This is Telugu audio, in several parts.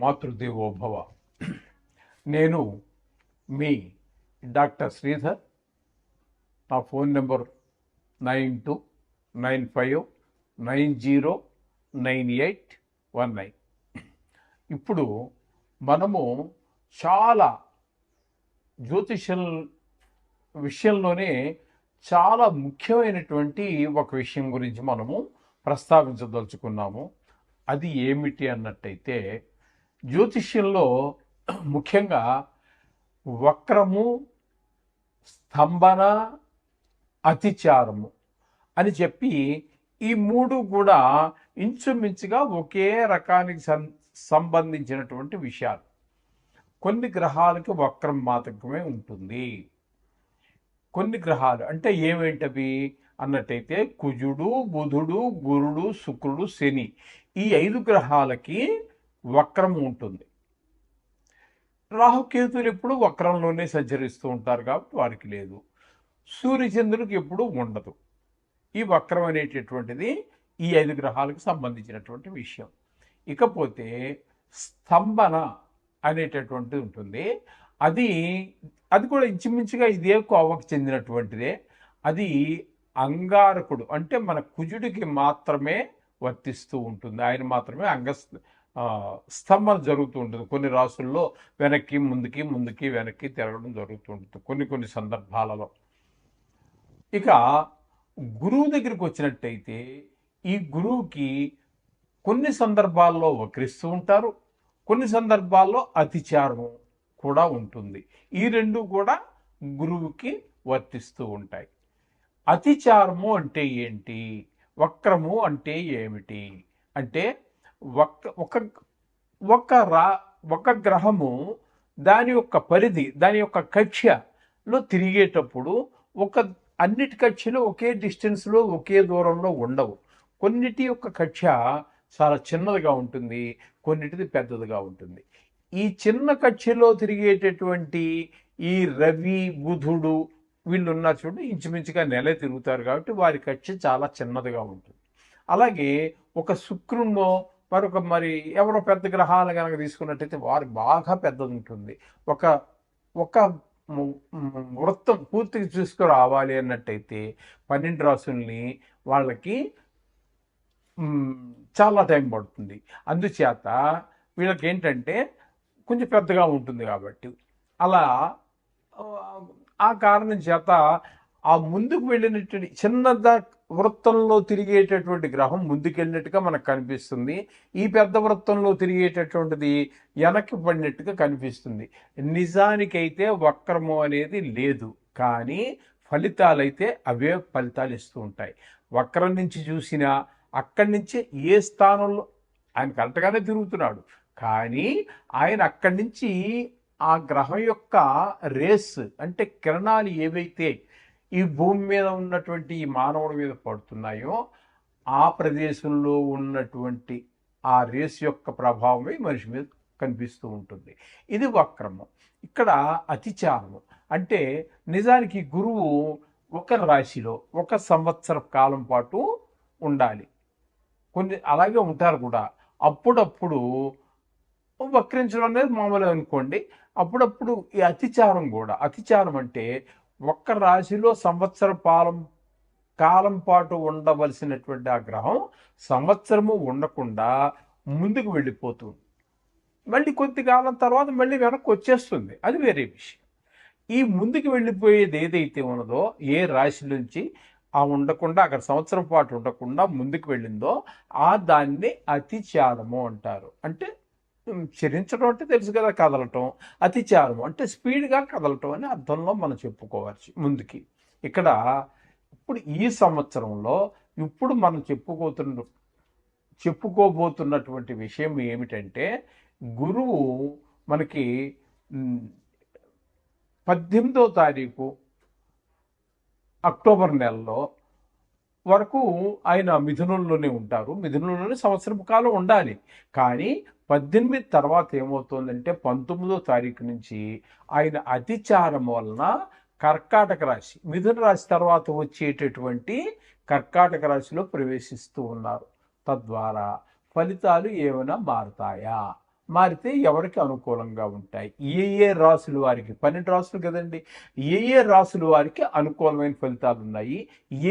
మాతృదేవోభవ. నేను మీ డాక్టర్ శ్రీధర్. నా ఫోన్ నెంబర్ 9295909819. ఇప్పుడు మనము చాలా జ్యోతిషం విషయంలోనే చాలా ముఖ్యమైనటువంటి ఒక విషయం గురించి మనము ప్రస్తావించదలుచుకున్నాము. అది ఏమిటి అన్నట్టయితే, జ్యోతిష్యంలో ముఖ్యంగా వక్రము, స్తంభన, అతిచారము అని చెప్పి ఈ మూడు కూడా ఇంచుమించుగా ఒకే రకానికి సంబంధించినటువంటి విషయాలు. కొన్ని గ్రహాలకి వక్రం మాత్రమే ఉంటుంది. కొన్ని గ్రహాలు అంటే ఏమేంటవి అన్నట్టయితే కుజుడు, బుధుడు, గురుడు, శుక్రుడు, శని, ఈ 5 గ్రహాలకి వక్రం ఉంటుంది. రాహుకేతులు ఎప్పుడు వక్రంలోనే సంచరిస్తూ ఉంటారు కాబట్టి వారికి లేదు. సూర్యచంద్రుడికి ఎప్పుడు ఉండదు. ఈ వక్రం అనేటటువంటిది ఈ 5 గ్రహాలకు సంబంధించినటువంటి విషయం. ఇకపోతే స్తంభన అనేటటువంటిది ఉంటుంది. అది కూడా ఇంచుమించుగా ఇదే కోవకు చెందినటువంటిదే. అది అంగారకుడు అంటే మన కుజుడికి మాత్రమే వర్తిస్తూ ఉంటుంది. ఆయన మాత్రమే స్తంభన జరుగుతూ ఉంటుంది. కొన్ని రాసుల్లో వెనక్కి ముందుకి ముందుకి వెనక్కి తిరగడం జరుగుతూ ఉంటుంది కొన్ని సందర్భాలలో. ఇక గురువు దగ్గరికి వచ్చినట్టయితే, ఈ గురువుకి కొన్ని సందర్భాల్లో వక్రిస్తూ ఉంటారు, కొన్ని సందర్భాల్లో అతిచారము కూడా ఉంటుంది. ఈ రెండు కూడా గురువుకి వర్తిస్తూ ఉంటాయి. అతిచారము అంటే ఏంటి, వక్రము అంటే ఏమిటి అంటే, ఒక గ్రహము దాని యొక్క పరిధి, దాని యొక్క కక్ష్యలో తిరిగేటప్పుడు అన్నిటి కక్ష్యలు ఒకే డిస్టెన్స్లో ఒకే దూరంలో ఉండవు. కొన్నిటి యొక్క కక్ష్య చాలా చిన్నదిగా ఉంటుంది, కొన్నిటిది పెద్దదిగా ఉంటుంది. ఈ చిన్న కక్ష్యలో తిరిగేటటువంటి ఈ రవి, బుధుడు వీళ్ళు ఉన్నారు చూడు, ఇంచుమించుగా నెల తిరుగుతారు కాబట్టి వారి కక్ష్య చాలా చిన్నదిగా ఉంటుంది. అలాగే ఒక శుక్రున్నో మరి ఎవరో పెద్ద గ్రహాలు కనుక తీసుకున్నట్టయితే వారి బాగా పెద్దది ఉంటుంది. ఒక వృత్తం పూర్తిగా చూసుకురావాలి అన్నట్టయితే 12 రాసుల్ని వాళ్ళకి చాలా టైం పడుతుంది. అందుచేత వీళ్ళకి ఏంటంటే కొంచెం పెద్దగా ఉంటుంది కాబట్టి అలా ఆ కారణం చేత ఆ ముందుకు వెళ్ళినటువంటి చిన్న వృత్తంలో తిరిగేటటువంటి గ్రహం ముందుకెళ్ళినట్టుగా మనకు కనిపిస్తుంది. ఈ పెద్ద వృత్తంలో తిరిగేటటువంటిది వెనక్కి పడినట్టుగా కనిపిస్తుంది. నిజానికైతే వక్రము అనేది లేదు, కానీ ఫలితాలైతే అవే ఫలితాలు ఇస్తూ ఉంటాయి. వక్రం నుంచి చూసినా అక్కడి నుంచి ఏ స్థానంలో ఆయన కరెక్ట్గానే తిరుగుతున్నాడు, కానీ ఆయన అక్కడి నుంచి ఆ గ్రహం యొక్క రేస్ అంటే కిరణాలు ఏవైతే ఈ భూమి మీద ఉన్నటువంటి ఈ మానవుడి మీద పడుతున్నాయో ఆ ప్రదేశంలో ఉన్నటువంటి ఆ రేస్ యొక్క ప్రభావమే మనిషి మీద కనిపిస్తూ ఉంటుంది. ఇది వక్రము. ఇక్కడ అతిచారము అంటే నిజానికి గురువు ఒక రాశిలో 1 సంవత్సర కాలం పాటు ఉండాలి. కొన్ని అలాగే ఉంటారు కూడా. అప్పుడప్పుడు వక్రించడం అనేది మామూలు అనుకోండి. అప్పుడప్పుడు ఈ అతిచారం కూడా. అతిచారం అంటే ఒక్క రాశిలో సంవత్సర కాలం పాటు ఉండవలసినటువంటి ఆ గ్రహం సంవత్సరము ఉండకుండా ముందుకు వెళ్ళిపోతుంది. మళ్ళీ కొద్ది కాలం తర్వాత మళ్ళీ వెనక్కి వచ్చేస్తుంది. అది వేరే విషయం. ఈ ముందుకు వెళ్ళిపోయేది ఏదైతే ఉన్నదో, ఏ రాశి నుంచి ఉండకుండా అక్కడ సంవత్సరం పాటు ఉండకుండా ముందుకు వెళ్ళిందో దాన్ని అతిచారము అంటారు. అంటే చరించడం అంటే తెలుసు కదా, కదలటం. అతిచారము అంటే స్పీడ్గా కదలటం అని అర్థంలో మనం చెప్పుకోవచ్చు ముందుకి. ఇక్కడ ఇప్పుడు ఈ సంవత్సరంలో ఇప్పుడు మనం చెప్పుకోబోతున్నటువంటి విషయం ఏమిటంటే, గురువు మనకి 18వ తారీఖు అక్టోబర్ నెలలో వరకు ఆయన మిథునంలోనే ఉంటారు. మిథునంలోనే సంవత్సరం కాలం ఉండాలి. కానీ 18 తర్వాత ఏమవుతుందంటే 19వ తారీఖు నుంచి ఆయన అతిచారం వలన కర్కాటక రాశి, మిథున రాశి తర్వాత వచ్చేటటువంటి కర్కాటక రాశిలో ప్రవేశిస్తూ ఉన్నారు. తద్వారా ఫలితాలు ఏమైనా మారుతాయా? మారితే ఎవరికి అనుకూలంగా ఉంటాయి, ఏ రాసుల వారికి, 12 రాసులు కదండి, ఏ రాసుల వారికి అనుకూలమైన ఫలితాలు ఉన్నాయి,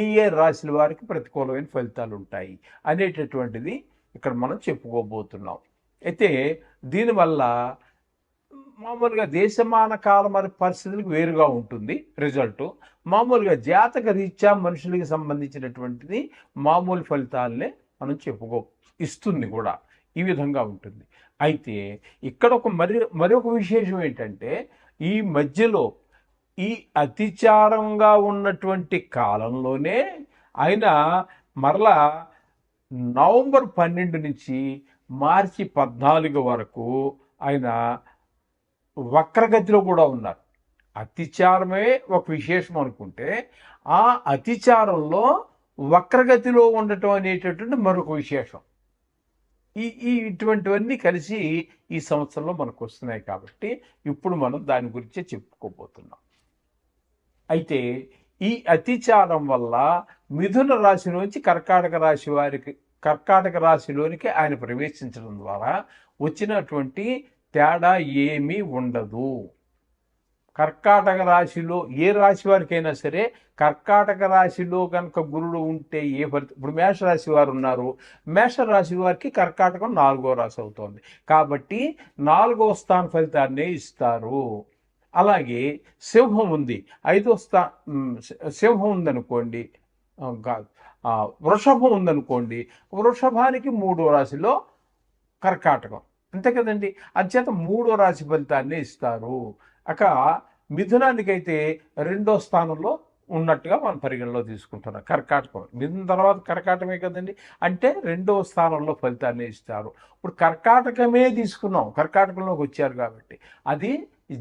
ఏ రాశుల వారికి ప్రతికూలమైన ఫలితాలు ఉంటాయి అనేటటువంటిది ఇక్కడ మనం చెప్పుకోబోతున్నాం. అయితే దీనివల్ల మామూలుగా దేశమాన కాల మరి పరిస్థితులకు వేరుగా ఉంటుంది రిజల్ట్. మామూలుగా జాతక రీత్యా మనుషులకి సంబంధించినటువంటిది మామూలు ఫలితాలనే మనం ఇస్తుంది కూడా, ఈ విధంగా ఉంటుంది. అయితే ఇక్కడ మరొక విశేషం ఏంటంటే, ఈ మధ్యలో ఈ అతిచారంగా ఉన్నటువంటి కాలంలోనే ఆయన మరలా నవంబర్ 12 నుంచి మార్చి 14 వరకు ఆయన వక్రగతిలో కూడా ఉన్నారు. అతిచారమే ఒక విశేషం అనుకుంటే, ఆ అతిచారంలో వక్రగతిలో ఉండటం అనేటటువంటి మరొక విశేషం. ఇటువంటివన్నీ కలిసి ఈ సంవత్సరంలో మనకు వస్తున్నాయి కాబట్టి ఇప్పుడు మనం దాని గురించే చెప్పుకోబోతున్నాం. అయితే ఈ అతిచారం వల్ల మిథున రాశిలోంచి కర్కాటక రాశిలోనికి ఆయన ప్రవేశించడం ద్వారా వచ్చినటువంటి తేడా ఏమీ ఉండదు. కర్కాటక రాశిలో ఏ రాశి వారికైనా సరే, కర్కాటక రాశిలో కనుక గురుడు ఉంటే ఏ ఫలితం, ఇప్పుడు మేషరాశి వారు ఉన్నారు, మేషరాశి వారికి కర్కాటకం 4వ రాశి అవుతోంది కాబట్టి 4వ స్థాన ఫలితాన్ని ఇస్తారు. అలాగే సింహం ఉంది, 5వ సింహం ఉందనుకోండి, వృషభం ఉందనుకోండి, వృషభానికి 3వ రాశిలో కర్కాటకం, అంతే కదండి. అంచేత 3వ రాశి ఫలితాన్ని ఇస్తారు. మిథునానికైతే 2వ స్థానంలో ఉన్నట్టుగా మనం పరిగణలో తీసుకుంటున్నాం. కర్కాటకం మిథున తర్వాత కర్కాటకమే కదండి, అంటే 2వ స్థానంలో ఫలితాన్ని ఇస్తారు. ఇప్పుడు కర్కాటకమే తీసుకున్నాం, కర్కాటకంలోకి వచ్చారు కాబట్టి అది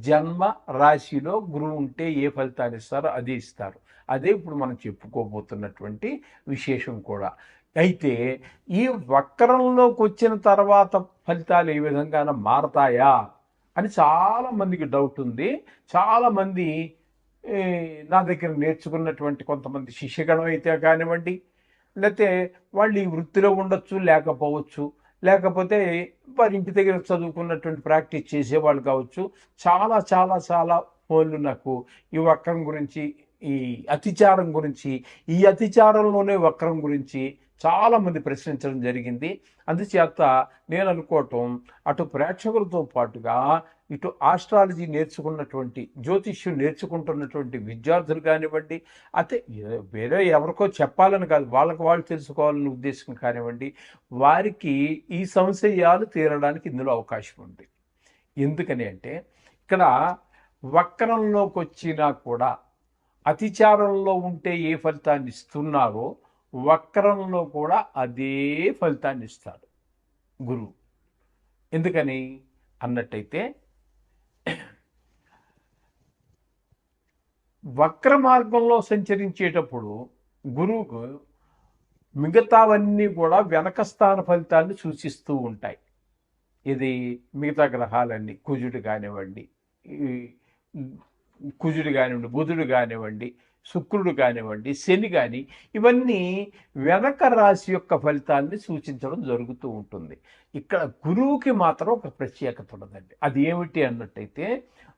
జన్మ రాశిలో గురువు ఉంటే ఏ ఫలితాన్ని ఇస్తారో అది ఇస్తారు. అదే ఇప్పుడు మనం చెప్పుకోబోతున్నటువంటి విశేషం కూడా. అయితే ఈ వక్రంలోకి వచ్చిన తర్వాత ఫలితాలు ఏ విధంగా మారతాయా అని చాలామందికి డౌట్ ఉంది. చాలామంది నా దగ్గర నేర్చుకున్నటువంటి కొంతమంది శిష్యగణం అయితే కానివ్వండి, లేకపోతే వాళ్ళు ఈ వృత్తిలో ఉండొచ్చు, లేకపోవచ్చు, లేకపోతే వారి ఇంటి దగ్గర చదువుకున్నటువంటి ప్రాక్టీస్ చేసేవాళ్ళు కావచ్చు, చాలా చాలా చాలా ఫోన్లు నాకు ఈ వక్రం గురించి, ఈ అతిచారం గురించి, ఈ అతిచారంలోనే వక్రం గురించి చాలామంది ప్రశ్నించడం జరిగింది. అందుచేత నేను అనుకోవటం, అటు ప్రేక్షకులతో పాటుగా ఇటు ఆస్ట్రాలజీ నేర్చుకున్నటువంటి, జ్యోతిష్యం నేర్చుకుంటున్నటువంటి విద్యార్థులు కానివ్వండి, అయితే వేరే ఎవరికో చెప్పాలని కాదు, వాళ్ళకి వాళ్ళు తెలుసుకోవాలని ఉద్దేశం కానివ్వండి, వారికి ఈ సంశయాలు తీరడానికి ఇందులో అవకాశం ఉంది. ఎందుకని అంటే, ఇక్కడ వక్రంలోకి వచ్చినా కూడా అతిచారంలో ఉంటే ఏ ఫలితాన్ని ఇస్తున్నారో వక్రంలో కూడా అదే ఫలితాన్ని ఇస్తాడు గురువు. ఎందుకని అన్నట్టయితే, వక్ర మార్గంలో సంచరించేటప్పుడు గురువుకు మిగతావన్నీ కూడా వెనక స్థాన ఫలితాన్ని సూచిస్తూ ఉంటాయి. ఇది మిగతా గ్రహాలన్నీ, కుజుడు కానివ్వండి, బుధుడు కానివ్వండి, శుక్రుడు కానివ్వండి, శని కానీ, ఇవన్నీ వెనక రాశి యొక్క ఫలితాన్ని సూచించడం జరుగుతూ ఉంటుంది. ఇక్కడ గురువుకి మాత్రం ఒక ప్రత్యేకత ఉన్నదండి. అది ఏమిటి అన్నట్టయితే,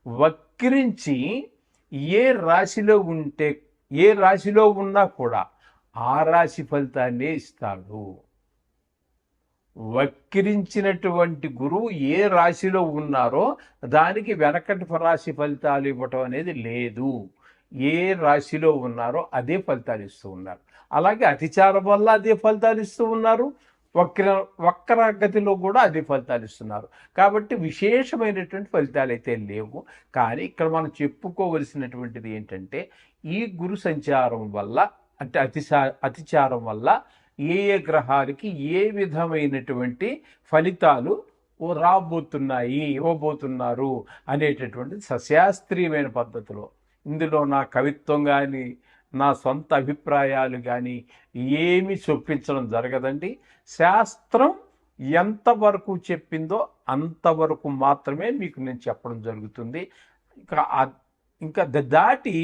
వక్రించి ఏ రాశిలో ఉన్నా కూడా ఆ రాశి ఫలితాన్నే ఇస్తాడు. వక్రించినటువంటి గురువు ఏ రాశిలో ఉన్నారో దానికి వెనకటి రాశి ఫలితాలు ఇవ్వటం అనేది లేదు. ఏ రాశిలో ఉన్నారో అదే ఫలితాలు ఇస్తూ ఉన్నారు. అలాగే అతిచారం వల్ల అదే ఫలితాలు ఇస్తూ ఉన్నారు, వక్రగతిలో కూడా అదే ఫలితాలు ఇస్తున్నారు. కాబట్టి విశేషమైనటువంటి ఫలితాలు అయితే లేవు. కానీ ఇక్కడ మనం చెప్పుకోవలసినటువంటిది ఏంటంటే, ఈ గురు సంచారం వల్ల, అంటే అతిచారం వల్ల ఏ గ్రహాలకి ఏ విధమైనటువంటి ఫలితాలు ఇవ్వబోతున్నారు అనేటటువంటిది సశాస్త్రీయమైన పద్ధతిలో, ఇందులో నా కవిత్వం కానీ నా సొంత అభిప్రాయాలు కానీ ఏమీ చొప్పించడం జరగదండి. శాస్త్రం ఎంతవరకు చెప్పిందో అంతవరకు మాత్రమే మీకు నేను చెప్పడం జరుగుతుంది. ఇంకా దాటి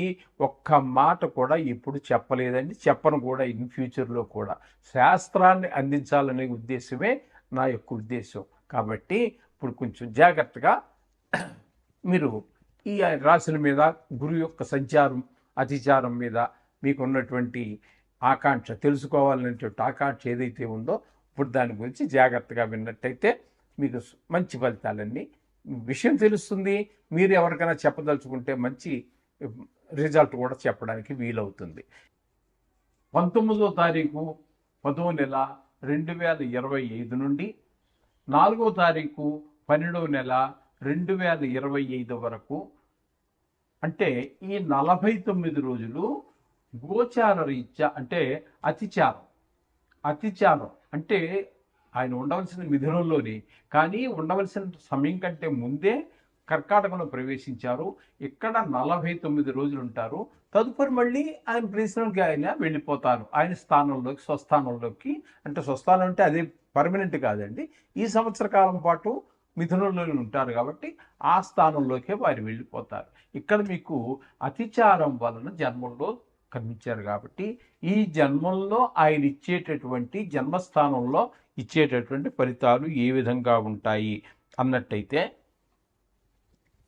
ఒక్క మాట కూడా ఎప్పుడు చెప్పలేదండి, చెప్పను కూడా ఇన్ ఫ్యూచర్లో కూడా. శాస్త్రాన్ని అందించాలనే ఉద్దేశమే నా యొక్క ఉద్దేశం. కాబట్టి ఇప్పుడు కొంచెం జాగ్రత్తగా మీరు ఈ రాశుల మీద గురువు యొక్క సంచారం అతిచారం మీద మీకు ఉన్నటువంటి ఆకాంక్ష తెలుసుకోవాలనేటువంటి ఆకాంక్ష ఏదైతే ఉందో ఇప్పుడు దాని గురించి జాగ్రత్తగా విన్నట్టయితే మీకు మంచి ఫలితాలన్నీ విషయం తెలుస్తుంది. మీరు ఎవరికైనా చెప్పదలుచుకుంటే మంచి రిజల్ట్ కూడా చెప్పడానికి వీలవుతుంది. 19వ తారీఖు 10వ నెల 2025 నుండి 4వ తారీఖు 12వ నెల 2025 వరకు, అంటే ఈ 49 రోజులు గోచార రీత్యా, అంటే అతిచారం అంటే ఆయన ఉండవలసిన మిథునంలోనే, కానీ ఉండవలసిన సమయం కంటే ముందే కర్కాటకంలో ప్రవేశించారు. ఇక్కడ 49 రోజులు ఉంటారు. తదుపరి మళ్ళీ ఆయన ప్లేస్లోకి ఆయన వెళ్ళిపోతారు, ఆయన స్థానంలోకి, స్వస్థానంలోకి. అంటే స్వస్థానం అంటే అదే పర్మనెంట్ కాదండి, ఈ సంవత్సర కాలం పాటు మిథునంలోనే ఉంటారు కాబట్టి ఆ స్థానంలోకే వారు వెళ్ళిపోతారు. ఇక్కడ మీకు అతిచారం వలన జన్మంలో కనిపించారు కాబట్టి ఈ జన్మంలో ఆయన ఇచ్చేటటువంటి జన్మస్థానంలో ఇచ్చేటటువంటి ఫలితాలు ఏ విధంగా ఉంటాయి అన్నట్టయితే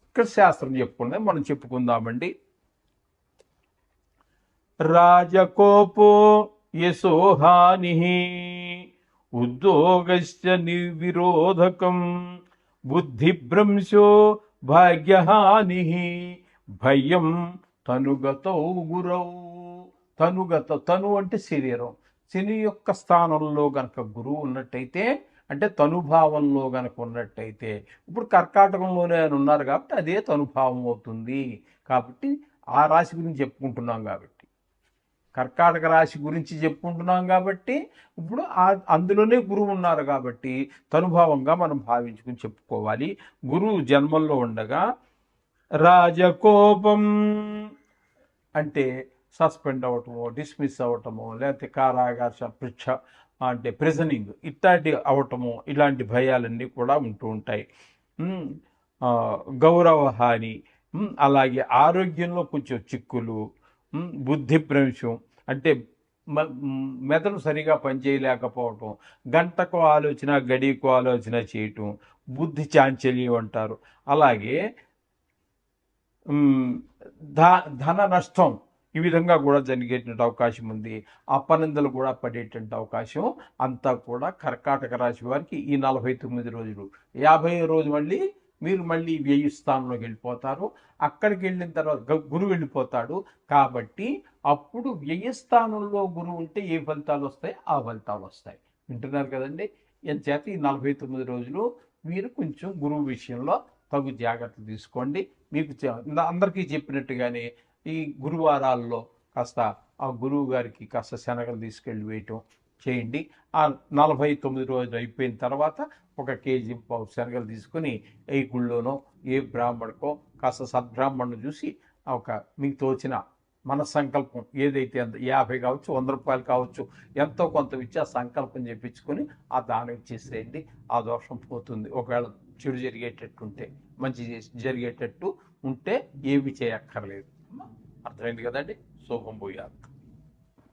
ఇక్కడ శాస్త్రం చెప్పుకున్నది మనం చెప్పుకుందామండి. రాజకోపో యశోహాని ఉద్యోగశ్చ నిర్విరోధకం బుద్ధిభ్రంశో భాగ్యహాని భయం తనుగతో గురౌ. తను అంటే శరీరం. శని యొక్క స్థానంలో గనక గురువు ఉన్నట్టయితే, అంటే తనుభావంలో గనక ఉన్నట్టయితే, ఇప్పుడు కర్కాటకంలోనే ఆయన ఉన్నారు కాబట్టి అదే తనుభావం అవుతుంది. కాబట్టి ఆ రాశి గురించి చెప్పుకుంటున్నాం కాబట్టి, కర్కాటక రాశి గురించి చెప్పుకుంటున్నాం కాబట్టి ఇప్పుడు అందులోనే గురువు ఉన్నారు కాబట్టి తనుభావంగా మనం భావించుకుని చెప్పుకోవాలి. గురువు జన్మంలో ఉండగా రాజకోపం అంటే సస్పెండ్ అవ్వటమో, డిస్మిస్ అవ్వటమో, లేకపోతే కారాగార పరీక్ష అంటే ప్రిజనింగ్ ఇట్లాంటి అవ్వటము, ఇలాంటి భయాలన్నీ కూడా ఉంటూ ఉంటాయి. గౌరవ హాని, అలాగే ఆరోగ్యంలో కొంచెం చిక్కులు, బుద్ధిభ్రంశం అంటే మెదడు సరిగా పనిచేయలేకపోవటం, గంటకు ఆలోచన గడికు ఆలోచన చేయటం, బుద్ధి చాంచల్యం అంటారు. అలాగే ధన నష్టం ఈ విధంగా కూడా జరిగేటువంటి అవకాశం ఉంది. అపనిందలు కూడా పడేటువంటి అవకాశం అంతా కూడా కర్కాటక రాశి వారికి ఈ 49 రోజులు. 50వ రోజు మీరు మళ్ళీ వ్యయ స్థానంలోకి వెళ్ళిపోతారు. అక్కడికి వెళ్ళిన తర్వాత గురువు వెళ్ళిపోతాడు కాబట్టి అప్పుడు వ్యయస్థానంలో గురువు ఉంటే ఏ ఫలితాలు వస్తాయి ఆ ఫలితాలు వస్తాయి. వింటున్నారు కదండి. ఎంచేత ఈ 49 రోజులు మీరు కొంచెం గురువు విషయంలో తగు జాగ్రత్తలు తీసుకోండి. మీకు అందరికీ చెప్పినట్టుగానే ఈ గురువారాల్లో కాస్త ఆ గురువు గారికి కాస్త శనగలు తీసుకెళ్ళి వేయటం చేయండి. ఆ 49 రోజులు అయిపోయిన తర్వాత 1 కేజీ శనగలు తీసుకుని ఏ గుళ్ళోనో ఏ బ్రాహ్మణుకో కాస్త సద్బ్రాహ్మణ్ణు చూసి మీకు తోచిన మన సంకల్పం ఏదైతే 50 కావచ్చు, 100 రూపాయలు కావచ్చు, ఎంతో కొంత ఇచ్చి ఆ సంకల్పం చెప్పించుకొని ఆ దానం ఇచ్చేసేయండి. ఆ దోషం పోతుంది. ఒకవేళ చెడు జరిగేటట్టుంటే, మంచి జరిగేటట్టు ఉంటే ఏమి చేయక్కర్లేదు. అర్థమైంది కదండి. శుభం భూయాత్.